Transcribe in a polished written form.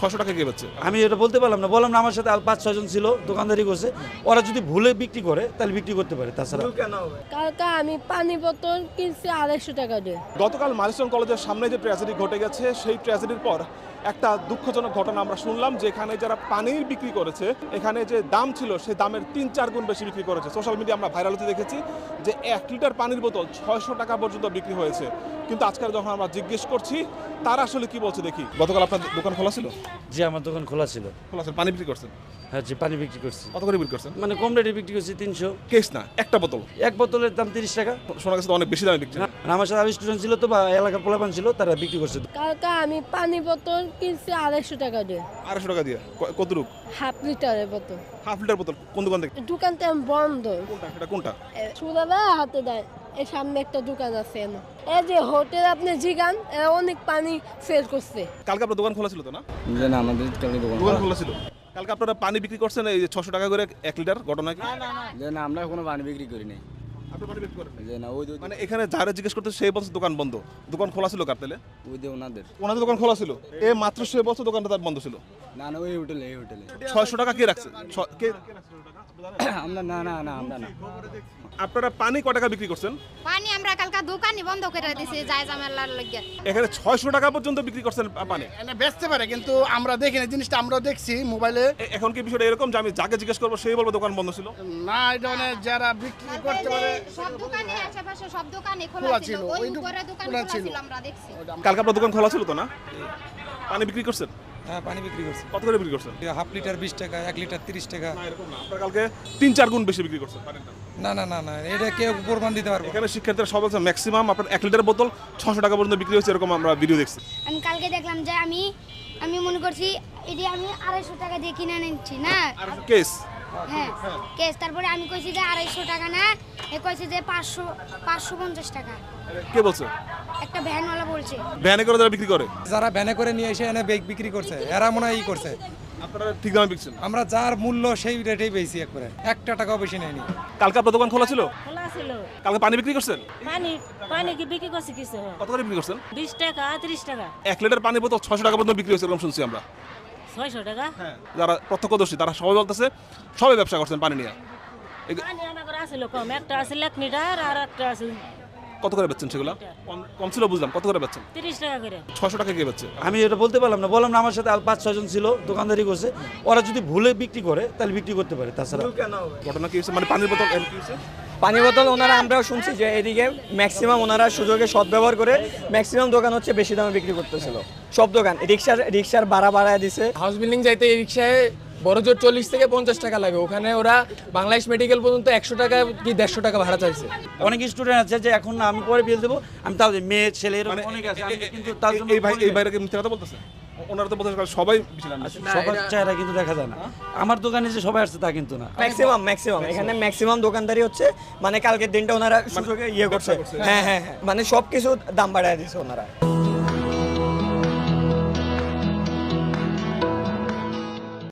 600 টাকা কে বেচছে? আমি এটা বলতে পারলাম না, বললাম না আমার সাথে 5-6 জন ছিল, দোকানদারি করছে। ওরা যদি ভুলে বিক্রি করে তাহলে বিক্রি করতে পারে, তাছাড়া কালকে আমি পানি বোতল কিনছি 250 টাকা দিয়ে। গতকাল মাইলস্টোন কলেজের সামনে যে ট্র্যাজেডি ঘটে গেছে, সেই ট্র্যাজেডির পর একটা দুঃখজনক ঘটনা আমরা শুনলাম যে এখানে যারা পানির বিক্রি করেছে, এখানে যে দাম ছিল সেই দামের 3-4 গুণ বেশি বিক্রি করেছে। সোশ্যাল মিডিয়া আমরা ভাইরাল হতে দেখেছি যে 1 লিটার পানির বোতল 600 টাকা পর্যন্ত বিক্রি হয়েছে। কিন্তু আজকাল যখন আমরা জিজ্ঞেস করছি তারা আসলে কি বলছে দেখি। গতকাল আপনার দোকান খোলা ছিল? যে আমার দোকান খোলা ছিল। খোলা ছিল, পানি বিক্রি করছেন? হ্যাঁ, যে পানি বিক্রি করছি। কত করে বিক্রি করছেন? মানে কম রেটে বিক্রি করছি 300। কেস না, একটা বোতল। এক বোতলের দাম 30 টাকা। শোনা গেছে তো অনেক বেশি দামে বিক্রি। আর আমার সাথে স্টুডেন্ট ছিল তো, বা এলাকার পোলাপান ছিল, তারা বিক্রি করছে। কালকে আমি পানি বোতল কিনছি 250 টাকা দিয়ে। 250 টাকা দিয়ে? কতটুক? হাফ লিটারের বোতল। হাফ লিটার বোতল? কোন দোকান থেকে? দোকানটা বন্ধ। কোনটা? এটা কোনটা? সুদাদা হাতে দেয়, এই সামনে একটা দোকান আছে। এই যে হোটেল আপনি জিগান, এরা অনেক পানি সেল করছে। কালকে আপনার দোকান খোলা ছিল তো না? যে না, আমাদের কালকে দোকান খোলা ছিল। কালকে আপনারা পানি বিক্রি করছেন এই 600 টাকা করে 1 লিটার, ঘটনা কি? যে না, আমরা কোনো পানি বিক্রি করি নাই। আপনি পানি বিক্রি করেন? যে না, ওই মানে এখানে যারা জিজ্ঞেস করতে সেই বলছে দোকান বন্ধ। দোকান খোলা ছিল কার তাহলে? ওই যে ওনাদের দোকান খোলা ছিল। এই মাত্র সে বছর দোকানটা তার বন্ধ ছিল। না না, ওই হোটেলে 600 টাকা কে রাখছে? কে? আমরা না না না, আমরা না। আপনারা পানি কত টাকা বিক্রি করছেন? পানি আমরা কালকা দোকানই বন্ধ করে দিয়েছি যায় জামেলার লাগিয়া। এখানে 600 টাকা পর্যন্ত বিক্রি করছেন পানি। এনে বেচতে পারে, কিন্তু আমরা দেখিনি জিনিসটা, আমরাও দেখছি মোবাইলে। এখন কি বিষয়টা এরকম যে আমি যাকে জিজ্ঞেস করবো সেই বলবো দোকান বন্ধ ছিল? না, এটা মানে যারা বিক্রি করতে পারে সব দোকানে আশেপাশে সব দোকানে খোলা খোলা ছিল, ছিল, ওই ওই উপরে দোকান খোলা খোলা ছিল। ছিল আমরা দেখছি। কালকে আপনার দোকান খোলা ছিল তো না? পানি বিক্রি করছেন? হ্যাঁ, পানি বিক্রি করছি। কত করে বিক্রি করছেন? হাফ লিটার 20 টাকা, 1 লিটার 30 টাকা। না, এরকম না। আপনারা কালকে 3-4 গুণ বেশি বিক্রি করছেন পানির দাম। না না না না, এটা কেউ প্রমাণ দিতে পারবে না। এখানে শিক্ষার্থীরা সব বলছে ম্যাক্সিমাম আপনার 1 লিটার বোতল 600 টাকা পর্যন্ত বিক্রি হচ্ছে, এরকম আমরা ভিডিও দেখছি। আমি কালকে দেখলাম যে আমি মনে করছি এটি আমি 250 টাকা দিয়ে কিনে নিচ্ছি না। আর কেস হ্যাঁ কেস। তারপরে আমি কইছি যে 250 টাকা না, এ কইছে যে 550 টাকা। কে বলছে? একটা ভ্যানওয়ালা বলছে। ভ্যানে করে যারা বিক্রি করে? যারা ভ্যানে করে নিয়ে এসে এনে বিক্রি করছে, এরা মনে হয় করছে। আপনারা ঠিক দামে বিকছেন? আমরা যার মূল্য সেই রেটেই পেয়েছি, একবারে 1 টাকাও বেশি নেয়নি। কালকে আপনার দোকান খোলা ছিল? খোলা ছিল। কালকে পানি বিক্রি করছেন? পানি কি বিক্রি করছে কিছু? কত করে বিক্রি করছেন? 20 টাকা 30 টাকা। 1 লিটার পানি বোতল 600 টাকা পর্যন্ত বিক্রি হচ্ছে, এরকম শুনছি আমরা। 600 টাকা। হ্যাঁ, যারা প্রত্যক্ষদর্শী তারা সবাই বলতেছে সবাই ব্যবসা করছেন পানি নিয়ে। পানি আনা করে আসছিল কম, একটা আছে 1 লিটার আর একটা আছে কত করে বেচছেন সেগুলো? কম ছিল বুঝলাম, কত করে বেচছেন? 30 টাকা করে। 600 টাকা কে বেচছে? আমি এটা বলতে পারলাম না, বললাম না আমার সাথে 5-6 জন ছিল, দোকানদারি করছে। ওরা যদি ভুলে বিক্রি করে তাহলে বিক্রি করতে পারে, তাছাড়া ঘটনা কি হয়েছে? মানে পানির বোতল এর কি হয়েছে? পানি বোতল ওনারা, আমরাও শুনছি যে এদিকে ম্যাক্সিমাম ওনারা সুযোগে সদ্ব্যবহার করে ম্যাক্সিমাম দোকান হচ্ছে বেশি দামে বিক্রি করতেছিল। সব দোকান রিক্সার ভাড়া বাড়ায় দিছে। হাউস বিল্ডিং যাইতে এই রিক্সায় বড় জোর 40 থেকে 50 টাকা লাগে, ওখানে ওরা বাংলাদেশ মেডিকেল পর্যন্ত 100 টাকা কি 150 টাকা ভাড়া চাইছে। অনেক স্টুডেন্ট আছে যে এখন না আমি পরে বিল দেবো, আমি তাও মেয়ে ছেলে এরকম অনেক আছে, আমি কিন্তু তার জন্য এই ভাইরাকে মিথ্যা কথা বলতেছে? ওনারা তো বলতেছে সবাই ছিলেন না। সবার চেহারা কিন্তু দেখা যায় না। আমার দোকানে যে সবাই আসছে তা কিন্তু না। ম্যাক্সিমাম এখানে ম্যাক্সিমাম দোকানদারি হচ্ছে, মানে কালকের দিনটা ওনারা সুযোগে করছে। হ্যাঁ, মানে সবকিছু দাম বাড়ায় দিছে ওনারা।